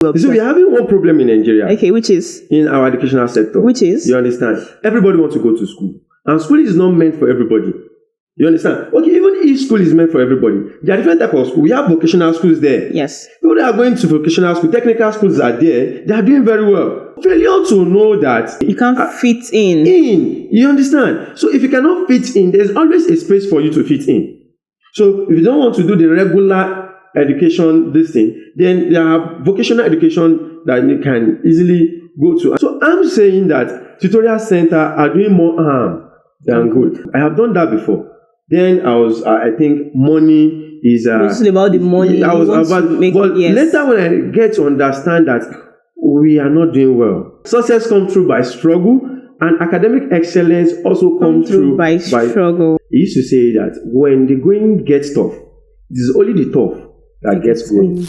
So we're having one problem in Nigeria. Okay, which is? In our educational sector. Which is? You understand? Everybody wants to go to school. And school is not meant for everybody. You understand? Okay, even if school is meant for everybody, there are different types of schools. We have vocational schools there. Yes. People that are going to vocational school, technical schools are there. They are doing very well. Failure to know that you can't fit in. You understand? So if you cannot fit in, there's always a space for you to fit in. So if you don't want to do the regular education, this thing, then there are vocational education that you can easily go to. So I'm saying that tutorial center are doing more harm than good. I have done that before. Then I think money is it's about the money. I was about, but yes. Later when I get to understand that we are not doing well. Success comes through by struggle, and academic excellence also comes through by struggle. He used to say that when the going gets tough, it is only the tough that gets going.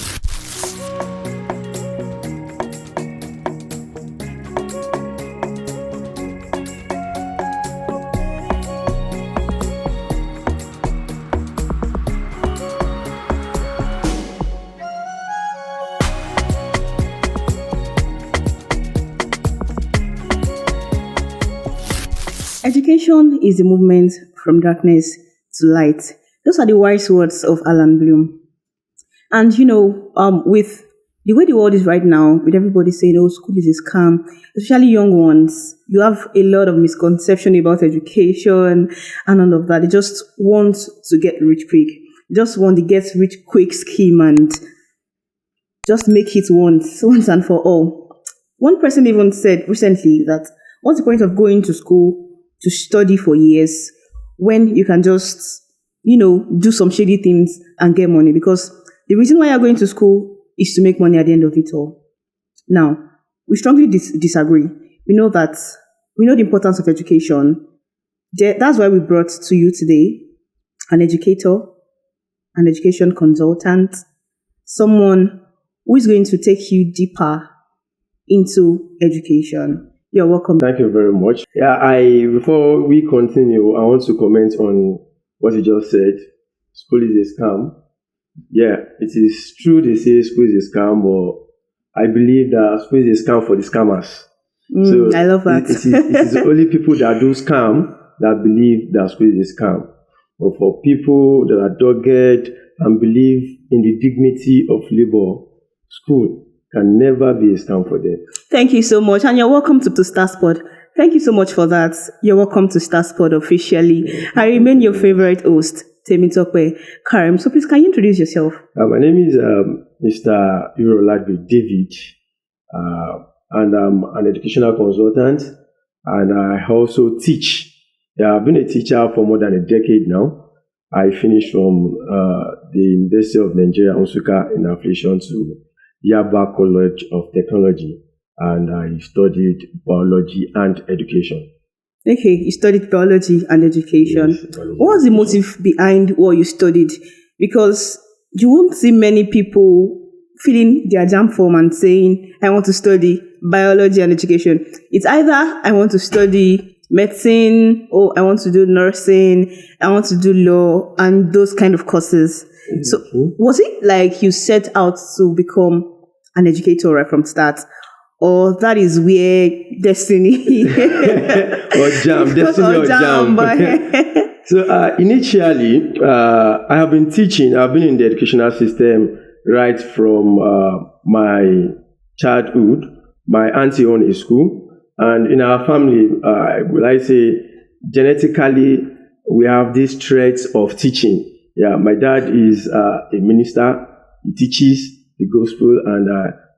Education is a movement from darkness to light. Those are the wise words of Alan Bloom. And with the way the world is right now, with everybody saying, "Oh, school is a scam," especially young ones, you have a lot of misconception about education and all of that. They just want to get rich quick. They just want the get rich quick scheme and just make it once and for all. One person even said recently that what's the point of going to school to study for years when you can just, do some shady things and get money? Because the reason why you're going to school is to make money at the end of it all. Now, we strongly disagree. We know the importance of education. That's why we brought to you today an educator, an education consultant, someone who is going to take you deeper into education. You're welcome. Thank you very much. Before we continue, I want to comment on what you just said. School is a scam. Yeah, it is true they say school is a scam, but I believe that school is a scam for the scammers. So I love that. It is only people that do scam that believe that school is a scam. But for people that are dogged and believe in the dignity of labor, school can never be a scam for them. Thank you so much. And you're welcome to Starspod. Thank you so much for that. You're welcome to Starspod officially. I remain your favorite host, Temitope Karim. So please, can you introduce yourself? My name is Mr. Iruolagbe David, and I'm an educational consultant, and I also teach. I've been a teacher for more than a decade now. I finished from the University of Nigeria, Nsukka, in affiliation to Yaba College of Technology, and I studied biology and education. Okay, you studied biology and education. Yes, what was the motive behind what you studied? Because you won't see many people filling their jam form and saying, "I want to study biology and education." It's either I want to study medicine, or I want to do nursing, I want to do law, and those kind of courses. Mm-hmm. So was it like you set out to become an educator right from start? Or that is where destiny or jam. So initially, I have been teaching. I've been in the educational system right from my childhood. My auntie owned a school, and in our family, will I say, genetically, we have this traits of teaching. Yeah, my dad is a minister. He teaches the gospel, and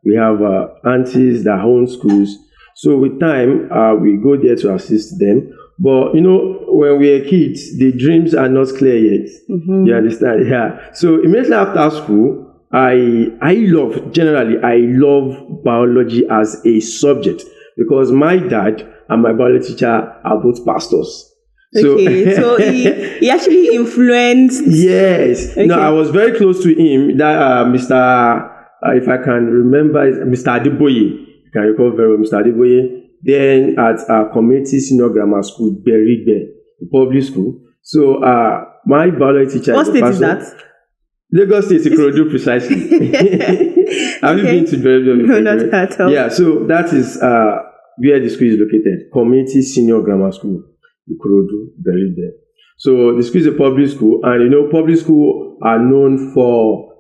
we have aunties that own schools. So with time, we go there to assist them. But, when we are kids, the dreams are not clear yet. Mm-hmm. You understand? Yeah. So immediately after school, I love biology as a subject because my dad and my biology teacher are both pastors. Okay, so he actually influenced. Yes. Okay. No, I was very close to him. That Mr. If I can remember, Mr. Adeboye. You can recall very well, Mr. Adeboye. Then at our community senior grammar school, Berigbe, public school. So my biology teacher. What state is that? Lagos State, Ikorodu, precisely. Have you been to Iruolagbe No, before? not at all. Yeah, so that is where the school is located. Community Senior Grammar School, Ikorodu, buried there. So the school is a public school, and public school are known for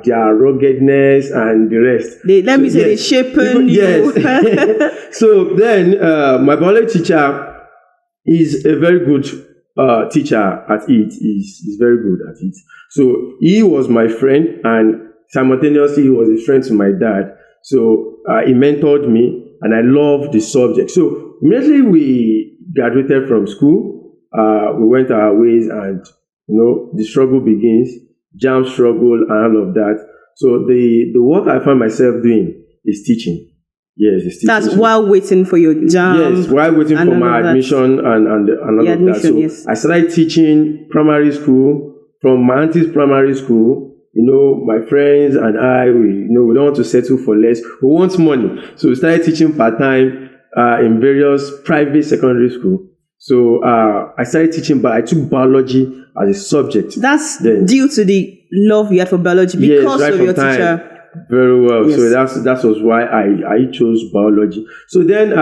their ruggedness and the rest. They shapen you. Yes. So then my biology teacher is a very good teacher at it. He's very good at it. So he was my friend, and simultaneously he was a friend to my dad. So he mentored me, and I loved the subject. So immediately we graduated from school, we went our ways, and the struggle begins, jam struggle and all of that. So the work I find myself doing is teaching. Yes, it's teaching. That's while waiting for your jam. Yes, while waiting for my admission and all of that. So yes. I started teaching primary school from my auntie's primary school. My friends and I, we don't want to settle for less. We want money. So we started teaching part-time in various private secondary school. So I started teaching, but I took biology as a subject. That's due to the love you had for biology because of your teacher. Very well. Yes. So that was why I chose biology. So then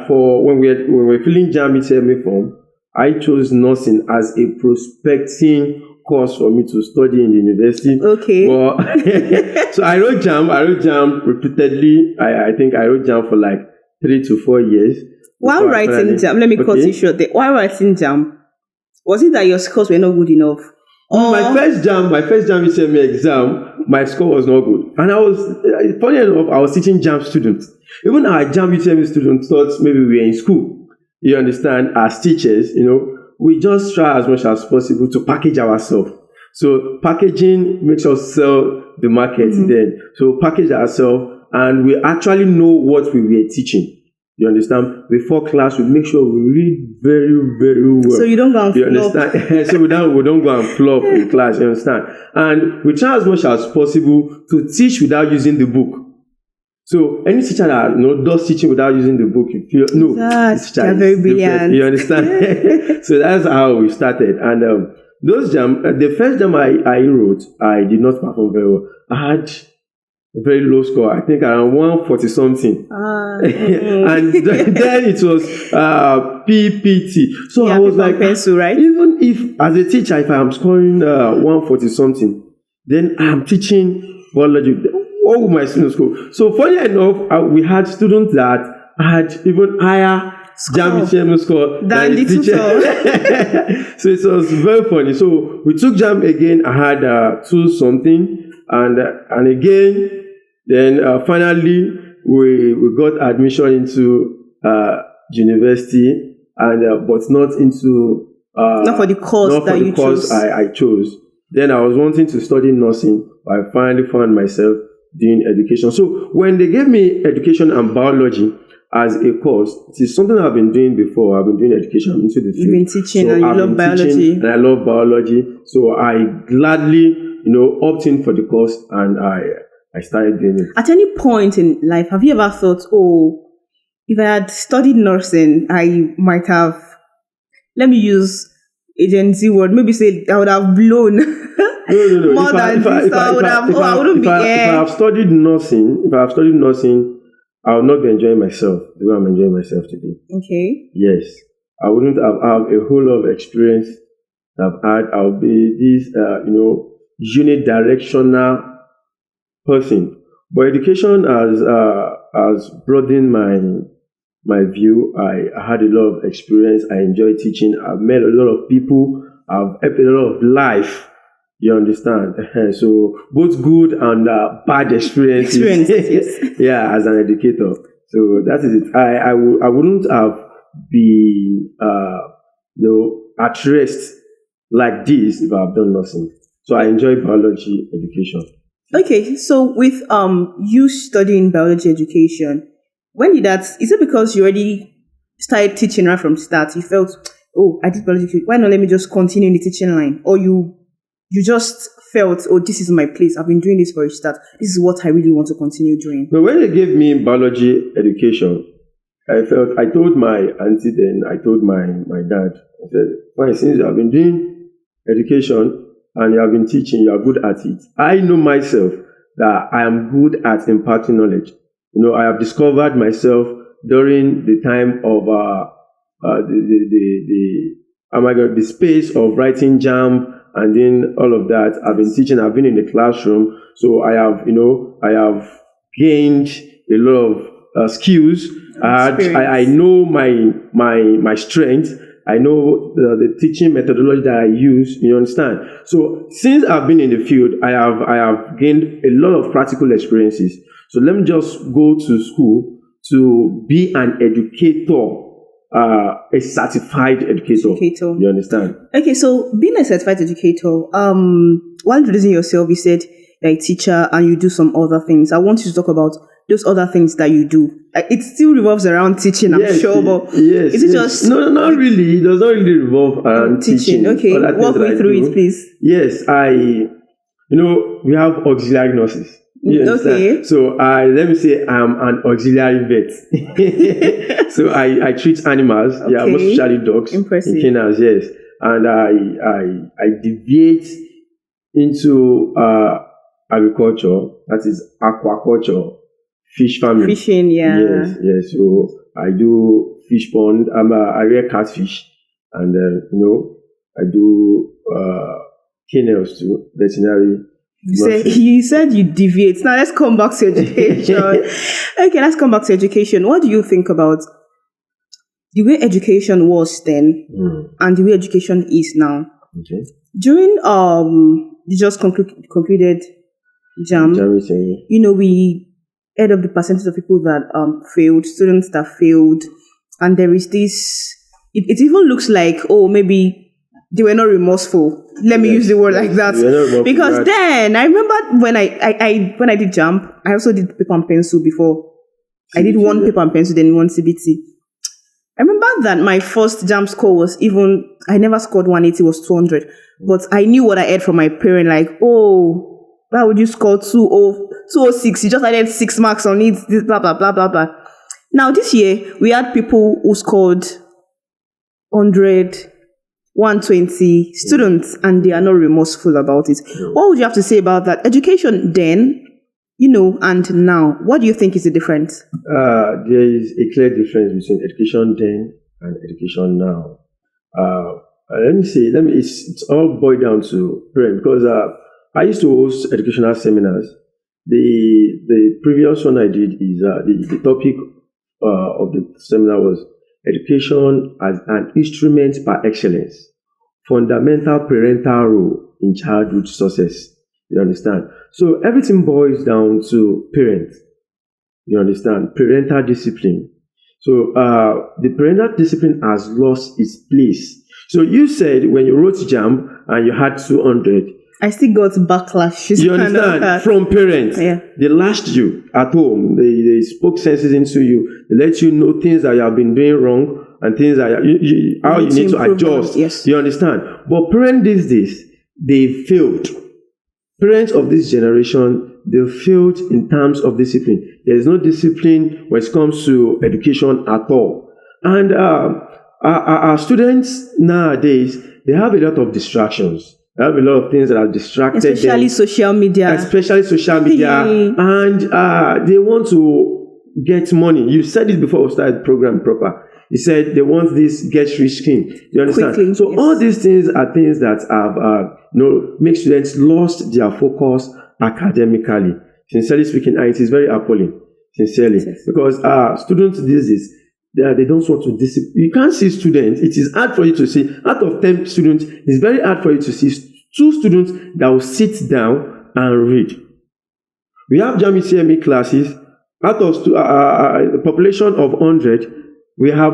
for when we were filling JAMB UTME form, I chose nursing as a prospecting course for me to study in the university. Okay. Well, so I wrote JAMB repeatedly. I think I wrote JAMB for like 3 to 4 years. While writing JAMB, let me cut you short there. While writing JAMB, was it that your scores were not good enough? My first JAMB UTME exam, my score was not good. And funny enough, I was teaching JAMB students. Even our JAMB UTME students thought maybe we were in school. You understand? As teachers, we just try as much as possible to package ourselves. So packaging makes us sell the market then. So package ourselves, and we actually know what we were teaching. You understand? Before class, we make sure we read very, very well. So you don't go and flop. You understand? So we don't go and flop in class. You understand? And we try as much as possible to teach without using the book. So any teacher that does teaching without using the book, you feel this teacher is very brilliant. You understand? So that's how we started. And those jam, the first jam I wrote, I did not perform very well. I had a very low score. I think around 140 something. And then it was PPT. So I was like, pencil, right? Even if as a teacher, if I am scoring 140 something, then I'm teaching biology. All my students score. So funny enough, we had students that had even higher JAMB UTME score than the teacher. So it was very funny. So we took JAMB again. I had 2 something, and again, then finally we got admission into university, and but not into not for the course that you chose. I chose. Then I was wanting to study nursing, but I finally found myself doing education. So when they gave me education and biology as a course, it is something I've been doing before. I've been doing education into the field. You've been teaching, so and you love biology. And I love biology. So I gladly, opted in for the course, and I started doing it. At any point in life, have you ever thought, if I had studied nursing, I might have, let me use a Gen Z word, maybe say I would have blown. No. More than this, I wouldn't be here. If I have studied nursing, I would not be enjoying myself the way I'm enjoying myself today. Okay. Yes. I wouldn't have a whole lot of experience that I've had. I'll be this, unidirectional person. But education has broadened my view. I had a lot of experience. I enjoy teaching. I've met a lot of people. I've helped a lot of life. You understand? So both good and bad experiences. Yes. Yeah, as an educator. So that is it. I wouldn't have been at rest like this if I've done nothing. So I enjoy biology education. Okay, so with you studying biology education, when did that? Is it because you already started teaching right from start? You felt, I did biology. Why not let me just continue in the teaching line? Or you just felt, this is my place. I've been doing this for a start. This is what I really want to continue doing. No, when they gave me biology education, I told my auntie then, I told my dad, I said, fine, since you have been doing education and you have been teaching, you are good at it. I know myself that I am good at imparting knowledge. I have discovered myself during the time of the space of writing jam and then all of that. I've been teaching. I've been in the classroom, so I have gained a lot of skills. I know my strength. I know the teaching methodology that I use. You understand? So since I've been in the field, I have gained a lot of practical experiences. So let me just go to school to be an educator, a certified educator. You understand? Okay, so being a certified educator, while introducing yourself, you said you're a teacher and you do some other things. I want you to talk about those other things that you do. It still revolves around teaching, I'm sure, but is it just... No, not really. It does not really revolve around teaching. Okay, walk me through it, please. Yes, we have auxiliary nurses. Okay. So let me say I'm an auxiliary vet. So I treat animals, most especially dogs. Impressive. And canines, yes. And I deviate into agriculture, that is aquaculture, fish farming. Fishing, yeah. Yes. So I do fish pond. I rear catfish, and I do kennels too, veterinary. You said you deviate. Now let's come back to education. Okay, let's come back to education. What do you think about the way education was then and the way education is now? Okay. During the just concluded JAM, we heard of the percentage of people that failed, students that failed, and there is this. It even looks like maybe they were not remorseful. Let me use the word like that. Because then I remember when I did JAMP, I also did paper and pencil before. CBT, I did one paper and pencil, then one CBT. I remember that my first JAMP score was I never scored 180, was 200. But I knew what I had from my parent, like, why would you score 206? You just added 6 marks on it, this blah, blah, blah, blah, blah. Now this year, we had people who scored 100, 120 students, and they are not remorseful about it. What would you have to say about that? Education then, and now. What do you think is the difference? There is a clear difference between education then and education now. Let me say, it's all boiled down to parents, because I used to host educational seminars. The previous one I did is the topic of the seminar was education as an instrument par excellence, fundamental parental role in childhood success. You understand? So everything boils down to parents. You understand? Parental discipline. So the parental discipline has lost its place. So you said when you wrote JAMP and you had 200, I still got backlash. You understand? From parents. Yeah. They lashed you at home. They spoke senses into you. They let you know things that you have been doing wrong and things that how you need to adjust. Yes. You understand? But parents these days, they failed. Parents of this generation, they failed in terms of discipline. There is no discipline when it comes to education at all. And our students nowadays, they have a lot of distractions. They have a lot of things that have distracted them. Especially social media. And they want to get money. You said it before we started the program proper. You said they want this get-rich scheme. You understand? Quickly, so all these things are things that have make students lost their focus academically. Sincerely speaking, and it is very appalling. Sincerely, because students these days, they don't want to discipline. You can't see students. It is hard for you to see. Out of 10 students, it's very hard for you to see 2 students that will sit down and read. We have JAMB CME classes. Out of the population of 100, we have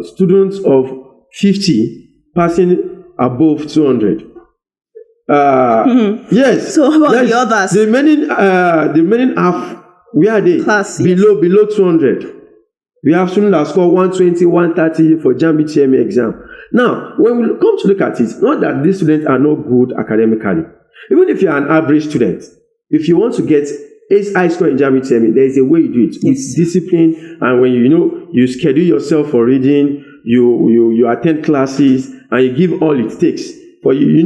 students of 50 passing above 200. Yes. So how about the others? The remaining half, where are they? Below 200. We have students that score 120, 130 for JAMB TME exam. Now, when we come to look at it, not that these students are not good academically. Even if you're an average student, if you want to get high score in JAMB TME, there is a way you do it with discipline. And when you schedule yourself for reading, you attend classes, and you give all it takes. For you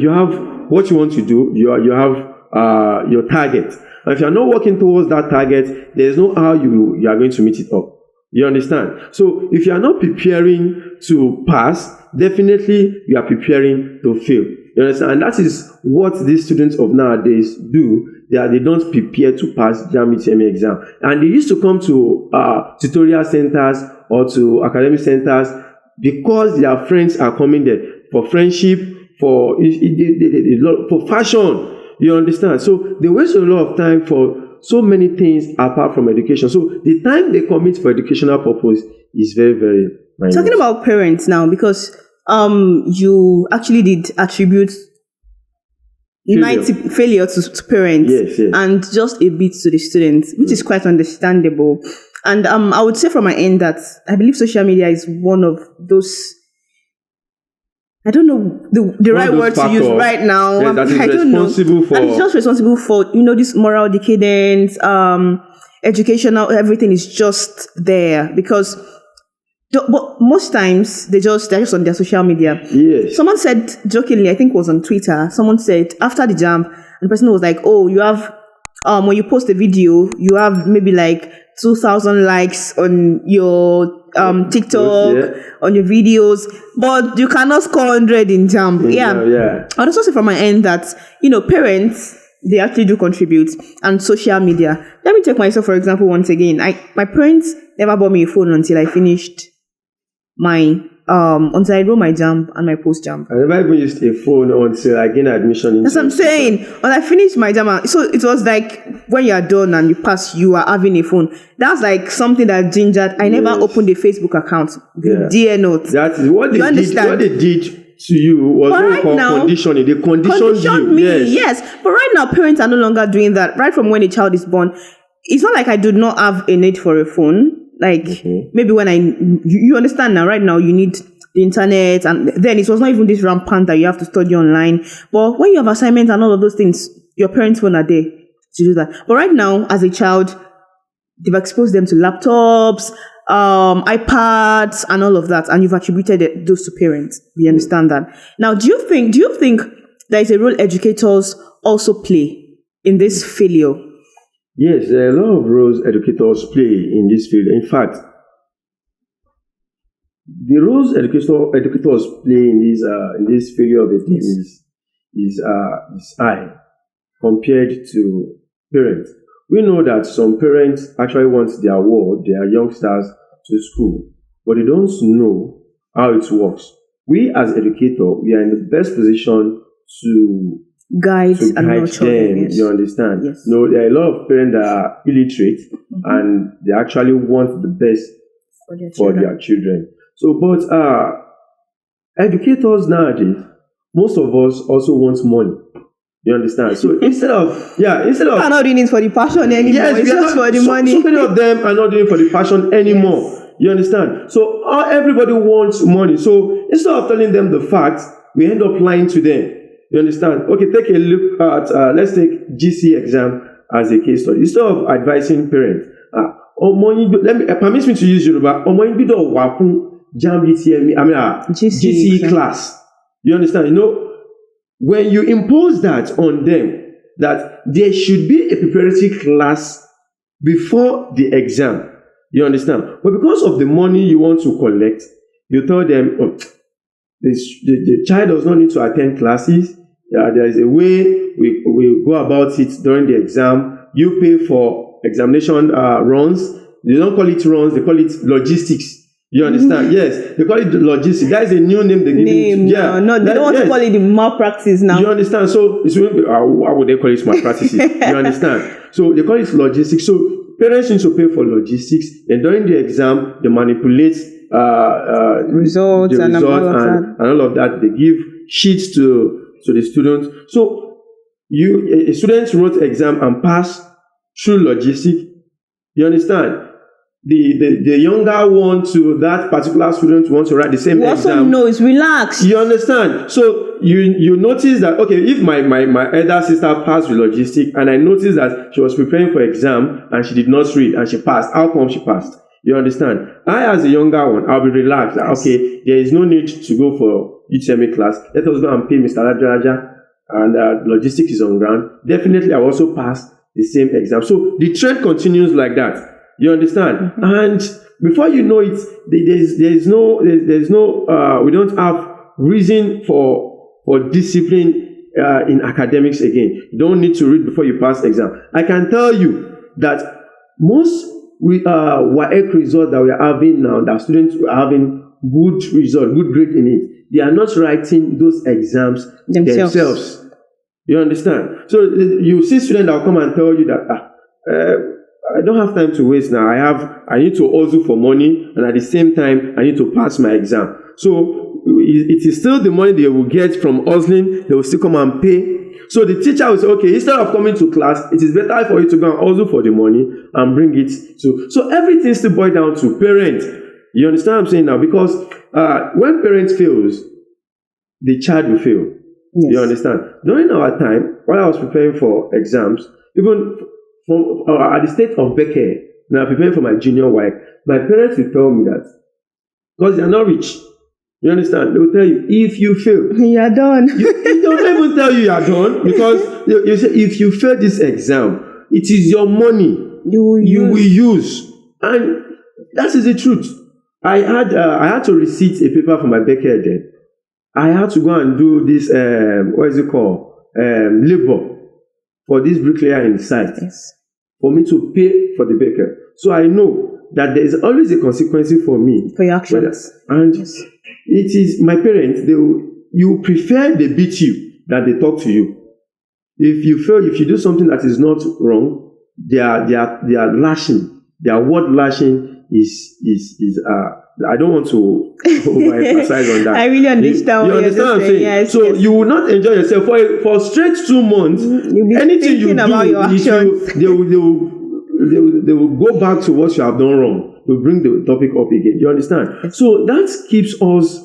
have what you want to do. You have your target. And if you're not working towards that target, there's no how you are going to meet it up. You understand? So if you are not preparing to pass, definitely you are preparing to fail. You understand? And that is what these students of nowadays do. They don't prepare to pass JAMB UTME exam. And they used to come to tutorial centers or to academic centers because their friends are coming there for friendship, for fashion. You understand? So they waste a lot of time for so many things apart from education. So the time they commit for educational purpose is very, very minor. Talking about parents now, because you actually did attribute failure to parents, yes. And just a bit to the students, which is quite understandable. And I would say from my end that I believe social media is one of those, I don't know the right word to use right now. Yes, that is responsible for. And it's just responsible for, this moral decadence, educational, everything is just there because. But most times they're just on their social media. Yes. Someone said jokingly, I think it was on Twitter. Someone said after the JAMB, and the person was like, "Oh, you have when you post a video, you have maybe like 2,000 likes on your TikTok, on your videos, but you cannot score 100 in JAMB." Yeah. I'd also say from my end that parents, they actually do contribute, and social media. Let me take myself for example once again. My parents never bought me a phone until I finished until I wrote my JAMB and my post JAMB. I never even used a phone until I gained admission. That's what I'm saying. When I finished my JAMB, so it was like when you are done and you pass, you are having a phone. That's like something that gingered. I never opened a Facebook account. Dear note. That is what they did. What they did to you was what we call conditioning. They conditioned me. Yes. But right now, parents are no longer doing that. Right from when a child is born, it's not like I do not have a need for a phone. Like maybe when you understand now, right now you need the internet, and then it was not even this rampant that you have to study online. But when you have assignments and all of those things, your parents' phone are there to do that. But right now, as a child, they've exposed them to laptops, iPads, and all of that, and you've attributed those to parents. We understand that. Now, do you think there is a role educators also play in this failure? Yes, there are a lot of roles educators play in this field. In fact, the roles educators play in this failure of a team is high compared to parents. We know that some parents actually want their youngsters to school, but they don't know how it works. We as educators, we are in the best position to guide them. Yes. You understand? Yes. No, there are a lot of parents that are illiterate and they actually want the best for their children. So, but educators nowadays, most of us also want money. You understand? So instead of we're not doing it for the passion anymore. Yes, it's just for the money. So many of them are not doing it for the passion anymore. Yes. You understand? So everybody wants money. So instead of telling them the facts, we end up lying to them. You understand? Okay, take a look at, let's take GC exam as a case study. Instead of advising parents, permit me to use Yoruba, JAMB UTME, GC class. You understand? When you impose that on them, that there should be a preparatory class before the exam. You understand? But because of the money you want to collect, you tell them, the child does not need to attend classes. There is a way we go about it during the exam. You pay for examination runs. They don't call it runs, they call it logistics. You understand? Yes, they call it logistics. That is a new name they give it. Yeah, no, they don't want to call it the malpractice now. You understand? So it's why would they call it malpractice? You understand? So they call it logistics. So parents need to pay for logistics, and during the exam, they manipulate results and all of that. They give sheets to the students. So a student wrote exam and passed through logistics. You understand? The younger one to that particular student wants to write the same exam. Also knows, relax. You understand? So you notice that, okay, if my elder sister passed with logistics and I noticed that she was preparing for exam and she did not read and she passed, how come she passed? You understand? I, as a younger one, I'll be relaxed. Okay, there is no need to go for UTME class. Let us go and pay Mr. Raja and logistics is on ground, definitely I also pass the same exam. So the trend continues like that. You understand? Mm-hmm. And before you know it, there's no we don't have reason for discipline in academics again. You don't need to read before you pass exam. I can tell you that most WAEC results that we are having now, that students are having good result, good grade in it, they are not writing those exams themselves. You understand? So you see students that will come and tell you that I don't have time to waste now. I need to hustle for money, and at the same time I need to pass my exam. So it is still the money they will get from hustling. They will still come and pay. So the teacher will say, okay, instead of coming to class, it is better for you to go and hustle for the money and bring it to. So everything still boils down to parent. You understand what I'm saying now? Because when parents fails, the child will fail. Yes. You understand? During our time, while I was preparing for exams, even from at the state of Becker, when I was preparing for my junior wife, my parents will tell me that because they are not rich. You understand? They will tell you, if you fail, you are done. They don't even tell you are done, because you say, if you fail this exam, it is your money you will use. And that is the truth. I had to receipt a paper for my Becker then. I had to go and do this, labor for this bricklayer in the site. Yes. For me to pay for the Becker. So I know that there is always a consequence for me. For your actions. And yes. It is my parents, you prefer they beat you than they talk to you. If you fail, if you do something that is not wrong, they are lashing. Their word lashing is I don't want to overemphasize on that. I really understand you understand what I'm saying? Yes, so you will not enjoy yourself for straight 2 months. You'll be anything you do, about your actions. they will go back to what you have done wrong. To bring the topic up again. You understand? So that keeps us,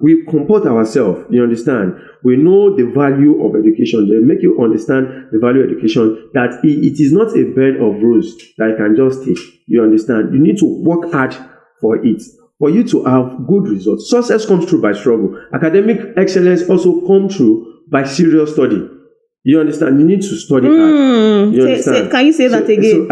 we comport ourselves. You understand? We know the value of education. They make you understand the value of education, that it is not a bed of roses that you can just take. You understand? You need to work hard for it, for you to have good results. Success comes through by struggle. Academic excellence also comes through by serious study. You understand? You need to study hard. You understand? Can you say that again?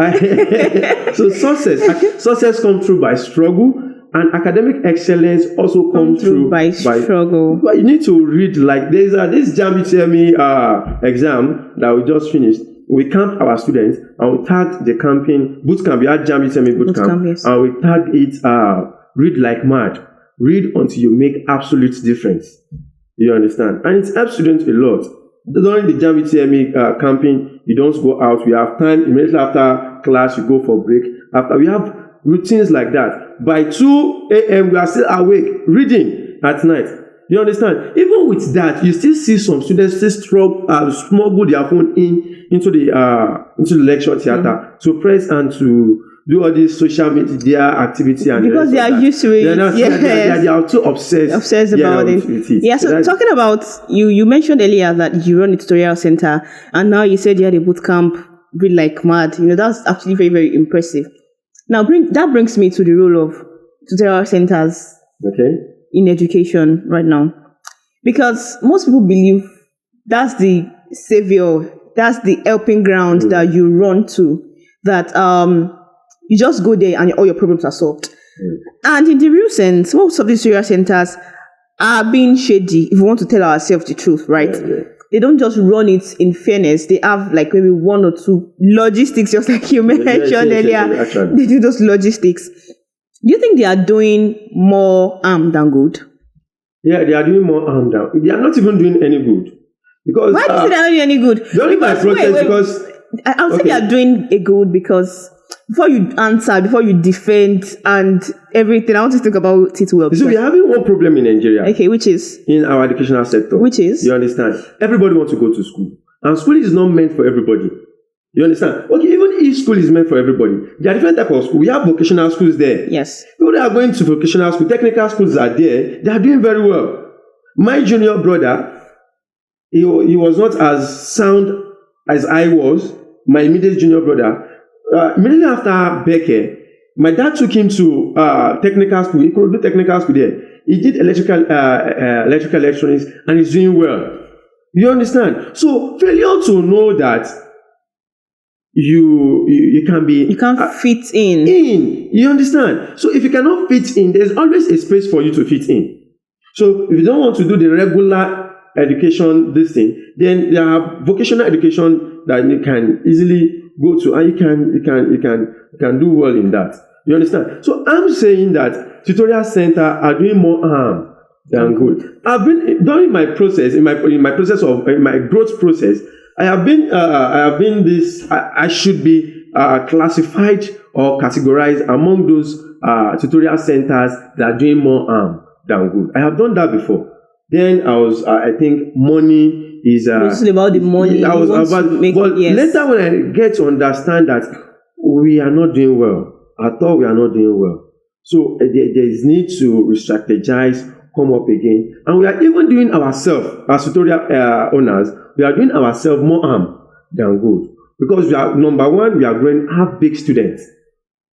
So success comes through by struggle, and academic excellence also comes through by struggle. But you need to read, like there's this JAMB exam that we just finished. We camped our students and we tagged the camping boot camp. We had JAMB boot camp, yes. And we tagged it read like mad. Read until you make absolute difference. You understand? And it helps students a lot. During the JAMB camping, you don't go out. We have time immediately after class. You go for break. After we have routines like that. By 2 a.m. we are still awake reading at night. You understand? Even with that, you still see some students still smuggle their phone into the lecture theater to press and to do all this social media activity, and because they are used to it. They are too obsessed about it. Yeah. So talking about you mentioned earlier that you run a tutorial center, and now you said you had a boot camp, read like mad. That's actually very, very impressive. Now that brings me to the role of tutorial centers. Okay. In education right now, because most people believe that's the savior, that's the helping ground that you run to, that you just go there and all your problems are solved. And in the real sense, most of these tutorial centers are being shady, if we want to tell ourselves the truth, right? Yeah. They don't just run it in fairness. They have like maybe 1 or 2 logistics, just like you mentioned earlier. They do those logistics. Do you think they are doing more harm than good? Yeah, they are doing more harm than. They are not even doing any good. Because why do you say they are not doing any good? During my process, because I'll say they are doing a good, because before you answer, before you defend and everything, I want to think about it well. So we're having one problem in Nigeria. Okay, which is? In our educational sector. Which is? You understand? Everybody wants to go to school. And school is not meant for everybody. You understand? Okay, even if school is meant for everybody, there are different types of schools. We have vocational schools there. Yes. People that are going to vocational school, technical schools are there. They are doing very well. My junior brother, he was not as sound as I was. My immediate junior brother. Immediately after Becker, my dad took him to technical school. He could do technical school there. He did electrical electronics, and he's doing well. You understand? So failure to know that you can be, You can't fit in. you understand? So if you cannot fit in, there's always a space for you to fit in. So if you don't want to do the regular education, this thing, then there are vocational education that you can easily go to, and you can do well in that. You understand? So I'm saying that tutorial center are doing more harm than good. I've been during my process, in my process of in my growth process, I have been this. I should be classified or categorized among those tutorial centers that are doing more harm than good. I have done that before. Then I was, I think, money is. Mostly about the money. I was about, but yes. later when I get to understand that we are not doing well, I thought we are not doing well. So there is need to re-strategize, come up again, and we are even doing ourselves as tutorial owners. We are doing ourselves more harm than good, because we are, number one, we are growing half-baked students.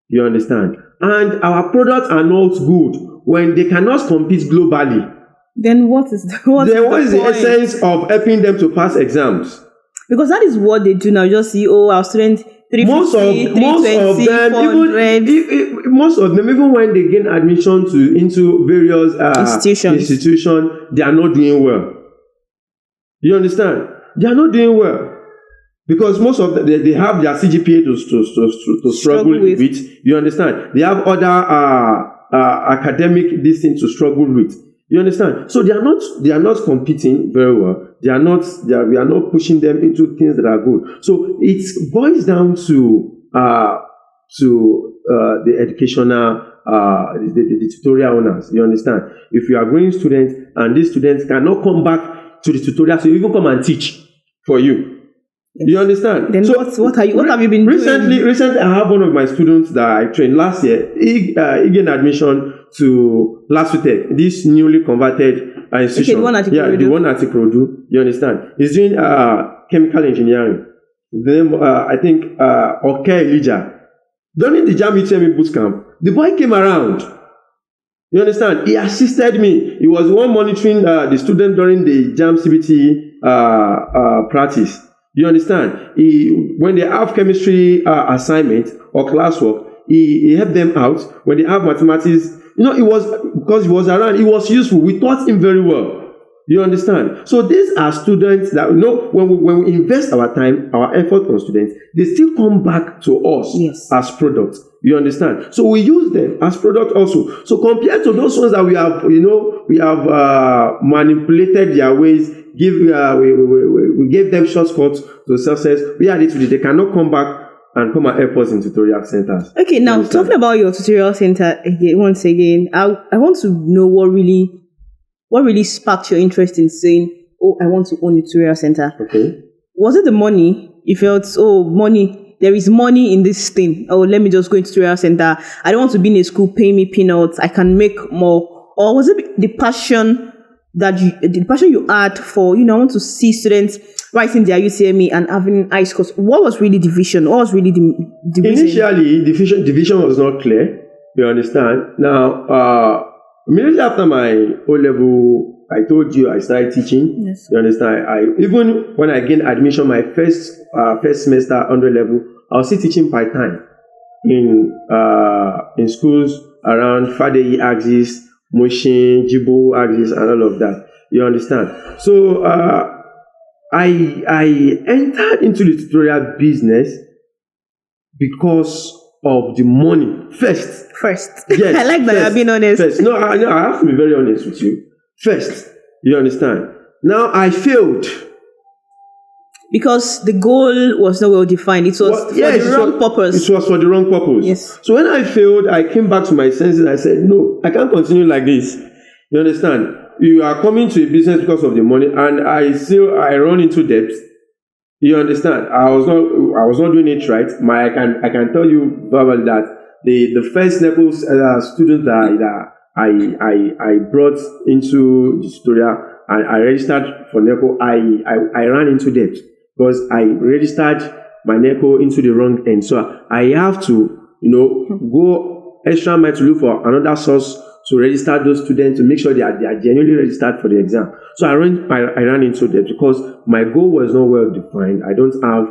You understand? And our products are not good when they cannot compete globally. Then what is the essence of helping them to pass exams? Because that is what they do now. Just see, our students 350, 320, 400. Most of them, even when they gain admission into various institutions, they are not doing well. You understand? They are not doing well. Because most of them, they have their CGPA to struggle with. You understand? They have other academic this thing to struggle with. You understand? So they are not competing very well. We are not pushing them into things that are good. So it boils down to the educational the tutorial owners. You understand? If you are growing students and these students cannot come back to the tutorial, so you even come and teach for you. Yes. You understand? Then so what have you been doing? Recently, I have one of my students that I trained last year. He gained admission to LASUTECH, this newly converted institution. Okay, the one at Ikorodu. Yeah, the one at Ikorodu. You understand? He's doing chemical engineering. Then I think Oke Elijah. During the JAM UTME boot camp, the boy came around. You understand? He assisted me. He was the one monitoring the student during the JAM CBT practice. You understand? When they have chemistry assignment or classwork, he helped them out. When they have mathematics, it was because he was around. It was useful. We taught him very well. You understand? So these are students that when we invest our time, our effort on students, they still come back to us as products. You understand? So we use them as product also. So compared to those ones that we have manipulated their ways, we gave them shortcuts to success. We are literally, they cannot come back and come and help us in tutorial centers. Okay, now talking about your tutorial center once again, I want to know what really sparked your interest in saying, I want to own a tutorial center. Okay. Was it the money? You felt, money, there is money in this thing. Let me just go into tutorial center. I don't want to be in a school paying me peanuts. I can make more. Or was it the passion you had for, I want to see students writing their UTME and having high scores? What was really the vision? What was really the reason? Initially, the vision was not clear. You understand? Now, immediately after my O-level, I told you I started teaching. Yes. You understand? Even when I gained admission, my first semester under level, I was still teaching part-time in schools around Fadeyi axis, Moshin, Jibo axis, and all of that. You understand? So I entered into the tutorial business because of the money first. Yes. I like that you're being honest. First. No, I have to be very honest with you. First, you understand? Now I failed. Because the goal was not well defined. It was for the wrong purpose. It was for the wrong purpose. Yes. So when I failed, I came back to my senses. I said, no, I can't continue like this. You understand? You are coming to a business because of the money, and I run into debt. You understand? I was not doing it right. I can tell you verbally that the first NECO student that I brought into the tutorial and I registered for NECO, I ran into debt because I registered my NECO into the wrong end. So I have to go extra mile to look for another source to register those students to make sure they are genuinely registered for the exam. So I ran into that because my goal was not well defined. I don't have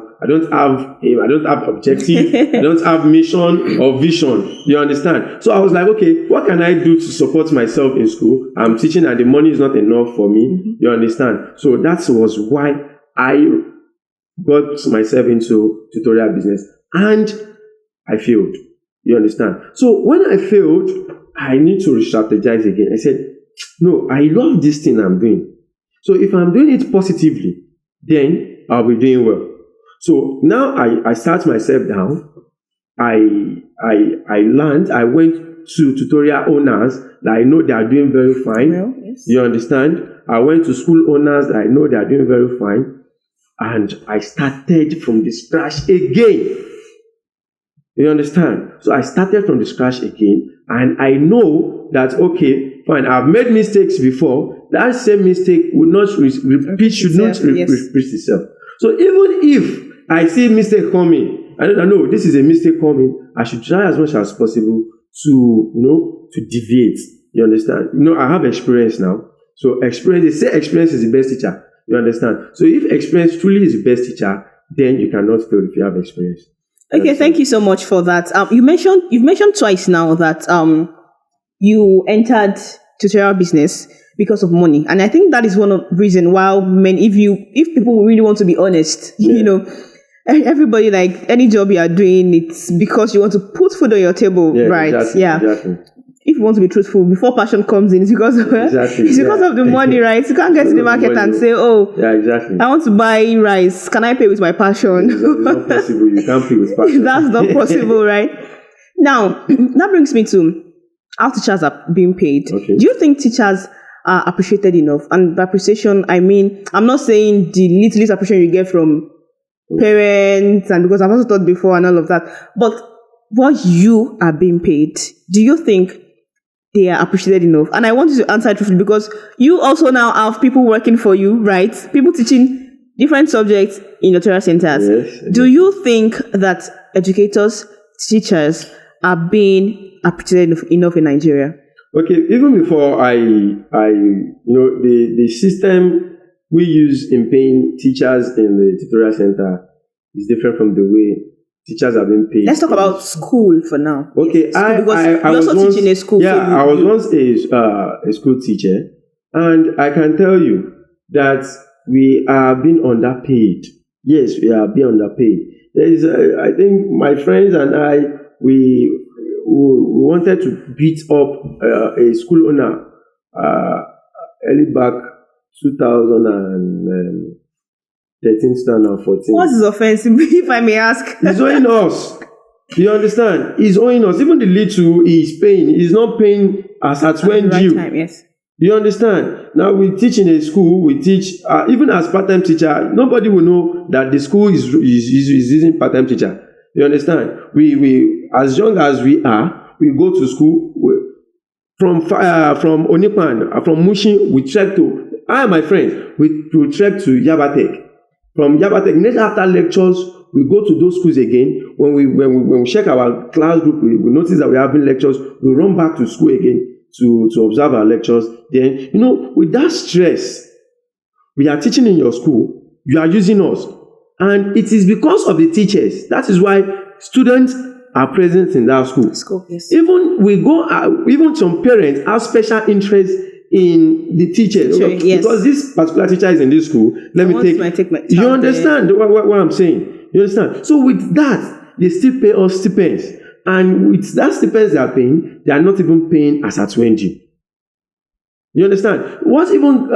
objective. I don't have mission or vision. You understand? So I was like, okay, what can I do to support myself in school? I'm teaching and the money is not enough for me. You understand? So that was why I got myself into tutorial business, and I failed. You understand? So when I failed, I need to re-strategize again. I said, no, I love this thing I'm doing. So if I'm doing it positively, then I'll be doing well. So now I sat myself down. I learned. I went to tutorial owners that I know they are doing very fine. Well, yes. You understand? I went to school owners that I know they are doing very fine. And I started from the scratch again. You understand? So I started from the scratch again. And I know that, okay, fine, I've made mistakes before. That same mistake will not repeat, should not repeat itself. So even if I see mistake coming, I know this is a mistake coming, I should try as much as possible to deviate. You understand? I have experience now. So experience, they say experience is the best teacher. You understand? So if experience truly is the best teacher, then you cannot fail if you have experience. Okay, thank you so much for that. You've mentioned twice now that you entered tutorial business because of money, and I think that is one of the reasons why if people really want to be honest, everybody, like any job you are doing, it's because you want to put food on your table, right? Exactly. If you want to be truthful, before passion comes in, it's because of the money, right? You can't get to the market and say, I want to buy rice. Can I pay with my passion? It's not possible. You can't pay with passion. That's not possible, right? Now, that brings me to how teachers are being paid. Okay. Do you think teachers are appreciated enough? And by appreciation, I mean, I'm not saying the little appreciation you get from parents, and because I've also taught before and all of that, but what you are being paid, do you think they are appreciated enough? And I want you to answer it truthfully, because you also now have people working for you, right? People teaching different subjects in tutorial centers. Yes. Do you think that educators, teachers are being appreciated enough in Nigeria? Okay, even before the system we use in paying teachers in the tutorial center is different from the way teachers have been paid. Let's talk about school for now. Okay, yes, I was also teaching a school. Yeah, I was once a school teacher, and I can tell you that we are being underpaid. Yes, we are being underpaid. There is, I think, my friends and I, we wanted to beat up a school owner early back 2013, 2014. What is offensive, if I may ask? He's owing us. You understand? He's owing us. Even the little he's paying, he's not paying as at when due. Right time, yes. You understand? Now we teach in a school. We teach even as part-time teacher. Nobody will know that the school is using part-time teacher. You understand? We as young as we are, we go to school from Onipan, from Mushin. We trek to. I and my friends we trek to Yabatek. From Yabatek, next after lectures, we go to those schools again. When we check our class group, we notice that we're having lectures. We run back to school again to observe our lectures. Then, with that stress, we are teaching in your school, you are using us. And it is because of the teachers. That is why students are present in that school. Yes. Even some parents have special interest in the teachers. Yes. Because this particular teacher is in this school. You understand what I'm saying? You understand? So with that, they still pay us stipends. And with that stipends they are paying, they are not even paying as at when due. You understand? What even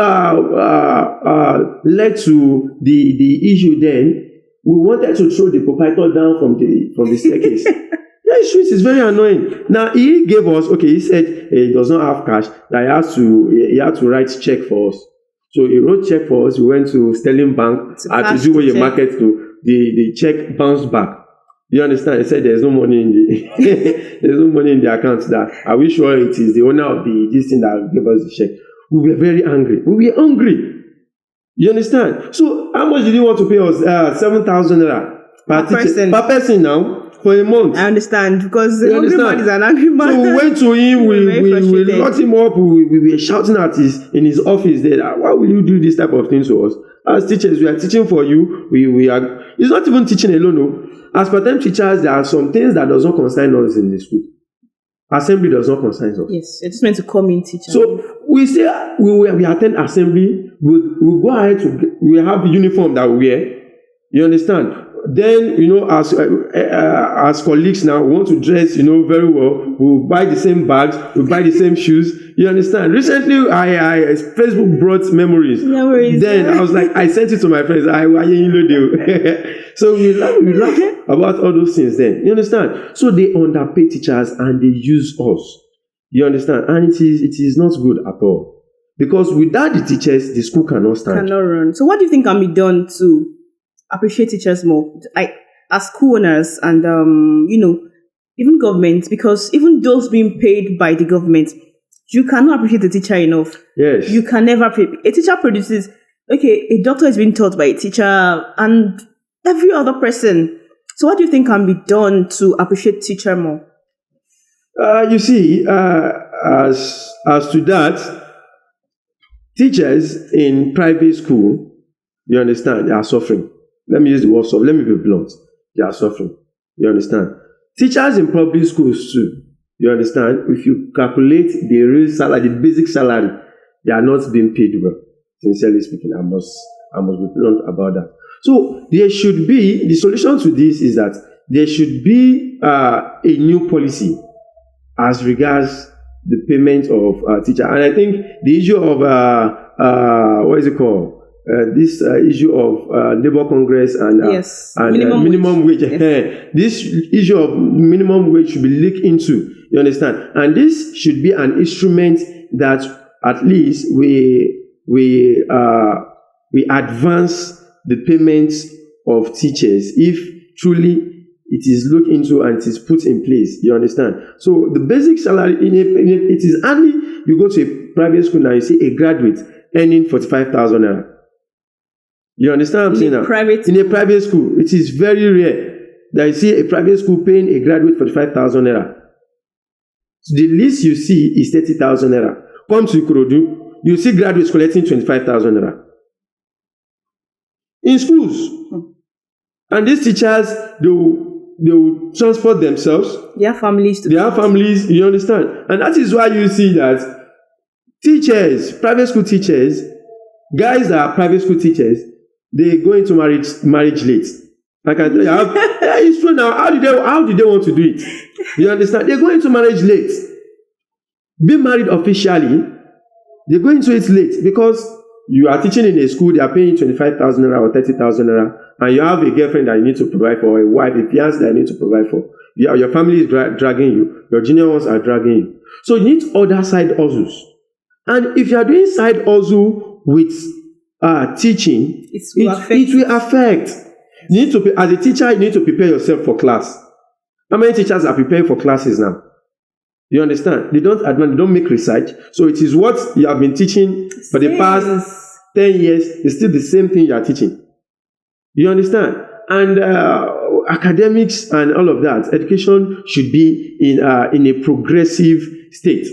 led to the issue then? We wanted to throw the proprietor down from the staircase. That issue is very annoying. Now he gave us, he said he does not have cash, that he had to write check for us. So he wrote check for us. We went to Sterling Bank to do a market to the check bounced back. You understand? He said there's no money in the account. That are we sure it is the owner of this thing that gave us the check? We were very angry. We were hungry. You understand? So how much did he want to pay us? 7,000 naira per person now for a month. I understand, because the hungry man is an angry man. So we went to him, we locked him up, we were shouting in his office there, why will you do this type of thing to us? As teachers, we are teaching for you. We are. It's not even teaching alone. No. As part-time teachers, there are some things that does not concern us in the school. Assembly does not concern us. Yes, it's just meant to come in, teacher. So we say we attend assembly. We go ahead we have uniform that we wear. You understand? Then, as colleagues now, we want to dress, very well. We'll buy the same bags, we'll buy the same shoes. You understand? Recently, Facebook brought memories. Then I was like, I sent it to my friends. So we laugh about all those things then. You understand? So they underpay teachers and they use us. You understand? And it is not good at all. Because without the teachers, the school cannot stand. Cannot run. So what do you think can be done to appreciate teachers more, like as school owners and even government? Because even those being paid by the government, you cannot appreciate the teacher enough. Yes, you can never pay. A teacher produces. Okay, a doctor is being taught by a teacher and every other person. So what do you think can be done to appreciate teacher more? You see, as to that, teachers in private school, you understand, they are suffering. Let me use the word suffering. Let me be blunt. They are suffering. You understand? Teachers in public schools too. You understand? If you calculate the real salary, the basic salary, they are not being paid well. Sincerely speaking, I must be blunt about that. So there should be, the solution to this is that there should be a new policy as regards the payment of teacher. And I think the issue of what is it called? This issue of Labour Congress and minimum wage. Yes. This issue of minimum wage should be looked into. You understand? And this should be an instrument that at least we advance the payments of teachers if truly it is looked into and it is put in place. You understand? So the basic salary it is only you go to a private school now, you see a graduate earning 45,000 naira. You understand what I'm saying now? In a private school, it is very rare that you see a private school paying a graduate 45,000 naira. So the least you see is 30,000 naira. Come to Ikorodu, you see graduates collecting 25,000 naira. In schools. And these teachers, they will transport themselves. Their families. You understand? And that is why you see that teachers, private school teachers, guys that are private school teachers, they go into marriage late. I can tell you, it's true now. How did they want to do it? You understand? They go into marriage late. Being married officially, they go into it late because you are teaching in a school, they are paying you 25,000 naira or 30,000 naira, and you have a girlfriend that you need to provide for, or a wife, a fiance that you need to provide for. Your family is dragging you. Your junior ones are dragging you. So you need other side hustles. And if you are doing side hustle with teaching, it will affect. You need to, as a teacher, you need to prepare yourself for class. How many teachers are preparing for classes now? You understand? They don't make research. So it is what you have been teaching for the past 10 years. It's still the same thing you are teaching. You understand? And academics and all of that, education should be in a progressive state.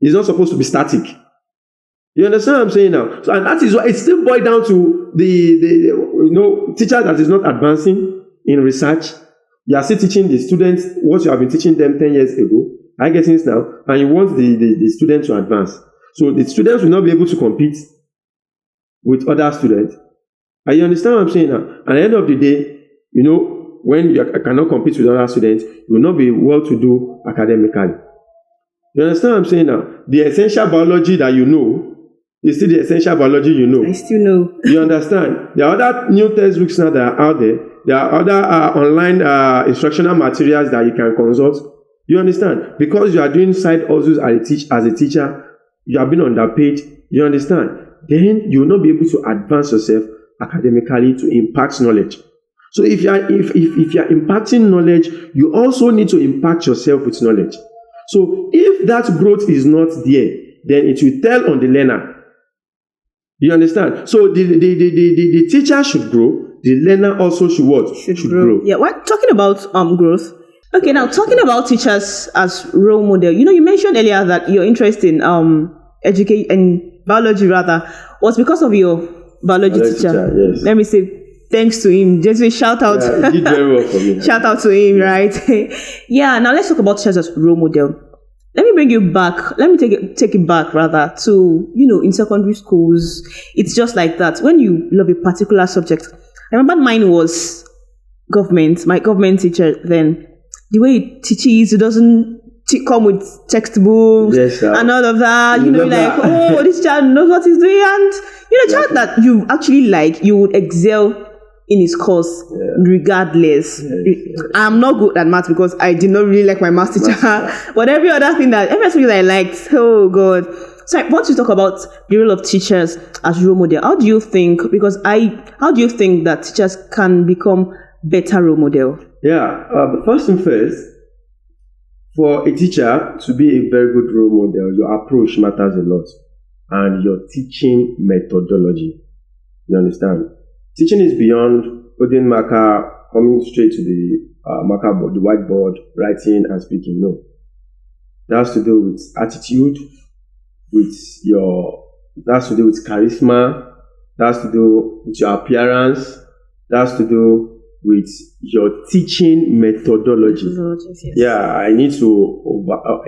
It's not supposed to be static. You understand what I'm saying now? So, and that is why it still boils down to the teacher that is not advancing in research. You are still teaching the students what you have been teaching them 10 years ago. I get things now, and you want the students to advance. So the students will not be able to compete with other students. And you understand what I'm saying now? At the end of the day, when you cannot compete with other students, you will not be well to do academically. You understand what I'm saying now? The essential biology that you know is still the essential biology you know. I still know. You understand? There are other new textbooks now that are out there. There are other online instructional materials that you can consult. You understand? Because you are doing side hustles as a teacher, you have been underpaid. You understand? Then you will not be able to advance yourself academically to impact knowledge. So if you are impacting knowledge, you also need to impact yourself with knowledge. So if that growth is not there, then it will tell on the learner. You understand? So the teacher should grow, the learner also should what? Should grow. Yeah, we're talking about growth. Okay, now talking about teachers as role model. You mentioned earlier that your interest in biology rather was because of your biology teacher. Yes. Let me say thanks to him. Just a shout out. Yeah, he did very well for me. Shout out to him, right? Yeah. Now let's talk about teachers as role model. Let me bring you back. Let me take it back rather to in secondary schools. It's just like that. When you love a particular subject, I remember mine was government. My government teacher then. The way he teaches, it doesn't come with textbooks and all of that. You're like, oh, this child knows what he's doing. And, the child that you actually like, you would excel in his course regardless. I'm not good at math because I did not really like my math teacher. But every other thing that I liked, oh, God. So I want to talk about the role of teachers as role model. How do you think that teachers can become better role model? Yeah, first thing first, for a teacher to be a very good role model, your approach matters a lot, and your teaching methodology. You understand? Teaching is beyond holding marker, coming straight to the marker board, the whiteboard, writing and speaking. No, that has to do with attitude, that has to do with charisma, that has to do with your appearance, that has to do with your teaching methodology. Yes. Yeah, I need to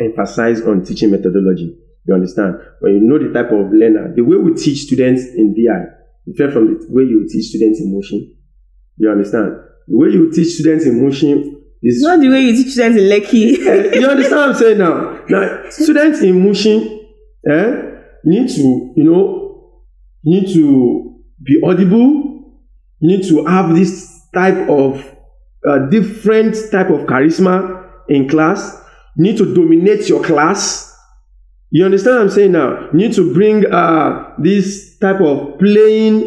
emphasize on teaching methodology. You understand? When you know the type of learner, the way we teach students in VI, different from the way you teach students in motion. You understand? The way you teach students in motion is not the way you teach students in Lekki. You understand what I'm saying now? Now, students in motion, you need to be audible. You need to have this type of different type of charisma in class. You need to dominate your class. You understand what I'm saying now? You need to bring this type of playing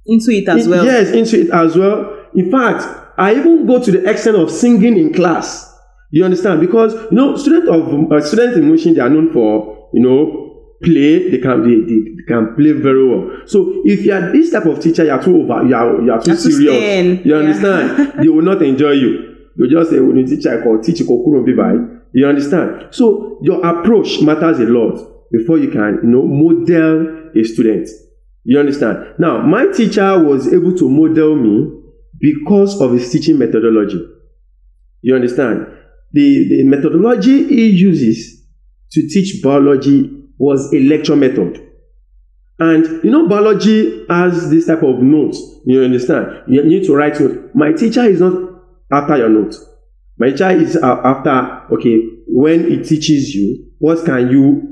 into it as well. Yes, into it as well. In fact, I even go to the extent of singing in class. You understand? Because students in motion, they are known for play. They can play very well. So if you are this type of teacher, you are too serious. You understand? They will not enjoy you. You just say, when you teach, I call teach you understand? So your approach matters a lot before you can model a student. You understand? Now, my teacher was able to model me because of his teaching methodology. You understand? The methodology he uses to teach biology was a lecture method. And biology has this type of notes. You understand? You need to write notes. My teacher is not after your notes. My teacher is after, when he teaches you, what can you,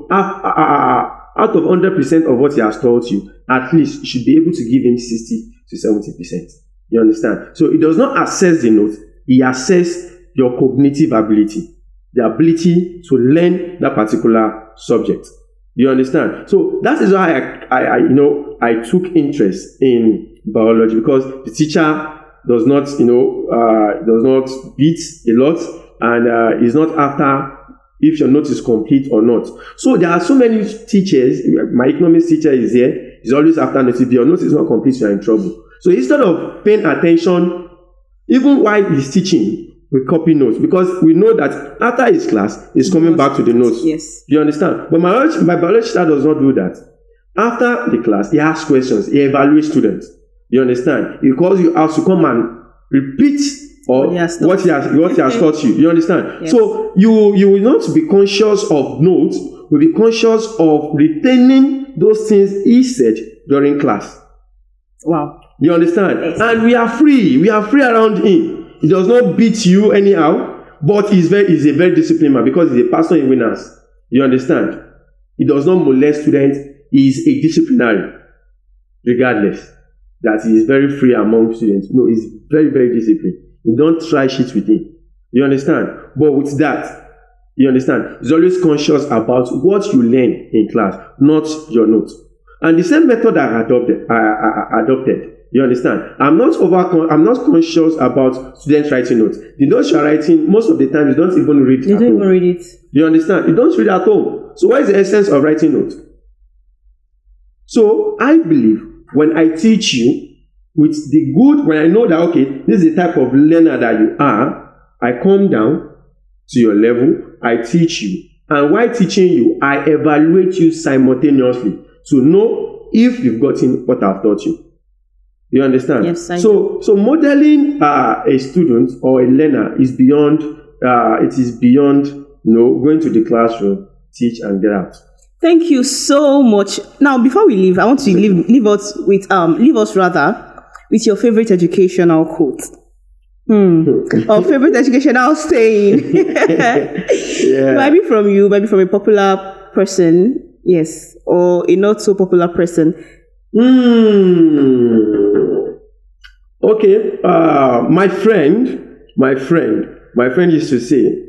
out of 100% of what he has taught you, at least you should be able to give him 60 to 70%. You understand? So he does not assess the notes. He assesses your cognitive ability, the ability to learn that particular subject. You understand? So that is why I took interest in biology, because the teacher does not beat a lot, and is not after if your note is complete or not. So there are so many teachers. My economics teacher is here. He's always after notes. If your note is not complete, you are in trouble. So instead of paying attention, even while he's teaching, we copy notes, because we know that after his class, he's coming back to the notes. Yes. You understand? But my biology teacher does not do that. After the class, he asks questions. He evaluates students. You understand? He calls you out to come and repeat what he has taught you. You understand? Yes. So you will not be conscious of notes. You'll be conscious of retaining those things he said during class. Wow. You understand? Yes. And we are free. We are free around him. He does not beat you anyhow, but he's a very disciplined man, because he's a pastor in Winners. You understand? He does not molest students. He is a disciplinary, regardless. That he is very free among students. No, he's very, very disciplined. You don't try shit with him. You understand? But with that, you understand, he's always conscious about what you learn in class, not your notes. And the same method I adopted. You understand? I'm not conscious about students writing notes. The notes you're writing, most of the time, you don't even read it. You don't even read it. You understand? You don't read at home. So what is the essence of writing notes? So I believe when I teach you, with the good, when I know that, okay, this is the type of learner that you are, I come down to your level, I teach you. And while teaching you, I evaluate you simultaneously to know if you've gotten what I've taught you. You understand? Yes, I do. So modeling a student or a learner is beyond, it is beyond, going to the classroom, teach and get out. Thank you so much. Now, before we leave, I want to leave us with your favorite educational quote. Or favorite educational saying. Yeah. Might be from you, might be from a popular person, yes, or a not so popular person. Okay. My friend used to say,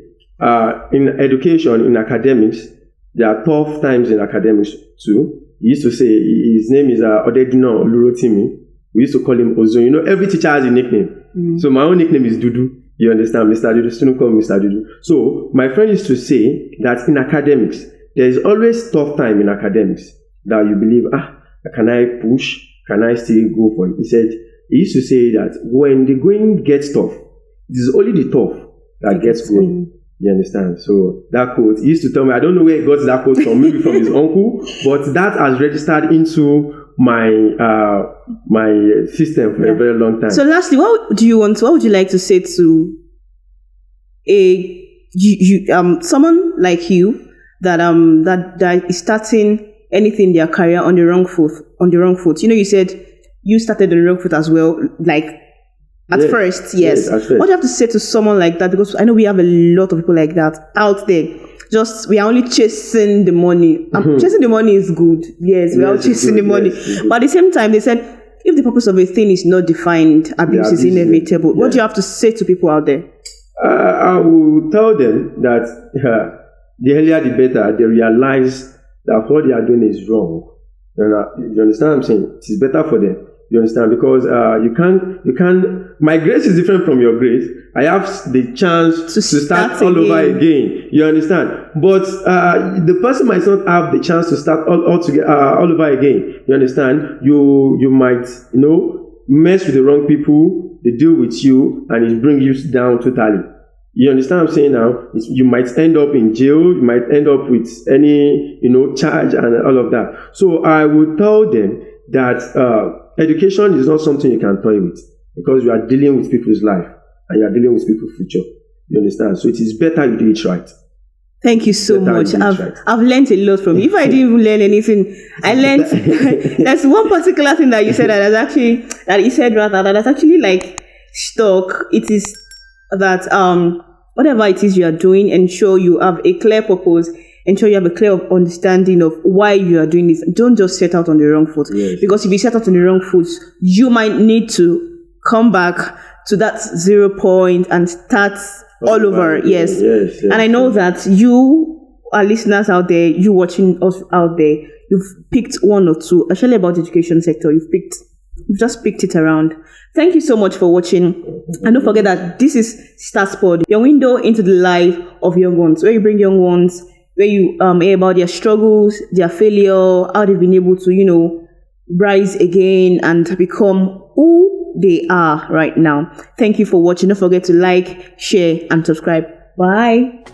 in education, in academics, there are tough times in academics too. He used to say, his name is Odedino Olurotimi. We used to call him Ozo. Every teacher has a nickname. So my own nickname is Dudu. You understand? Mr. Dudu. Students call me Mr. Dudu. So my friend used to say that in academics, there is always tough time in academics that you believe, can I push? Can I still go for it? He used to say that when the going gets tough, it is only the tough that gets going. You understand? So that quote, he used to tell me, I don't know where he got that quote from, maybe from his uncle, but that has registered into my system for a very long time. So lastly, what would you like to say to someone like you that is starting anything in their career on the wrong foot? You said you started on the wrong foot as well, like at first, yes. At first. What do you have to say to someone like that? Because I know we have a lot of people like that out there. Just, we are only chasing the money. Chasing the money is good. Yes, we are chasing the money. Yes, but at the same time, they said, if the purpose of a thing is not defined, abuse is inevitable. What do you have to say to people out there? I will tell them that the earlier the better. They realize that what they are doing is wrong. You understand what I'm saying? It is better for them. You understand? Because you can't, my grace is different from your grace. I have the chance to start all over again. You understand? But the person might not have the chance to start all over again. You understand? You might, mess with the wrong people, they deal with you, and it brings you down totally. You understand what I'm saying now? You might end up in jail, you might end up with any, charge and all of that. So I would tell them that education is not something you can toy with, because you are dealing with people's life and you are dealing with people's future. You understand? So it is better you do it right. Thank you so much. I've learned a lot from you. If I didn't even learn anything, I learned there's one particular thing that you said that that's actually like stuck. It is that whatever it is you are doing, ensure you have a clear purpose. Ensure you have a clear understanding of why you are doing this. Don't just set out on the wrong foot. Yes. Because if you set out on the wrong foot, you might need to come back to that 0 point and start all over. Yes. And I know that you, our listeners out there, you watching us out there, you've picked one or two, especially about the education sector. You've just picked it around. Thank you so much for watching. And don't forget that this is Starspod, your window into the life of young ones, where you bring young ones, where you hear about their struggles, their failure, how they've been able to, rise again and become who they are right now. Thank you for watching. Don't forget to like, share, and subscribe. Bye.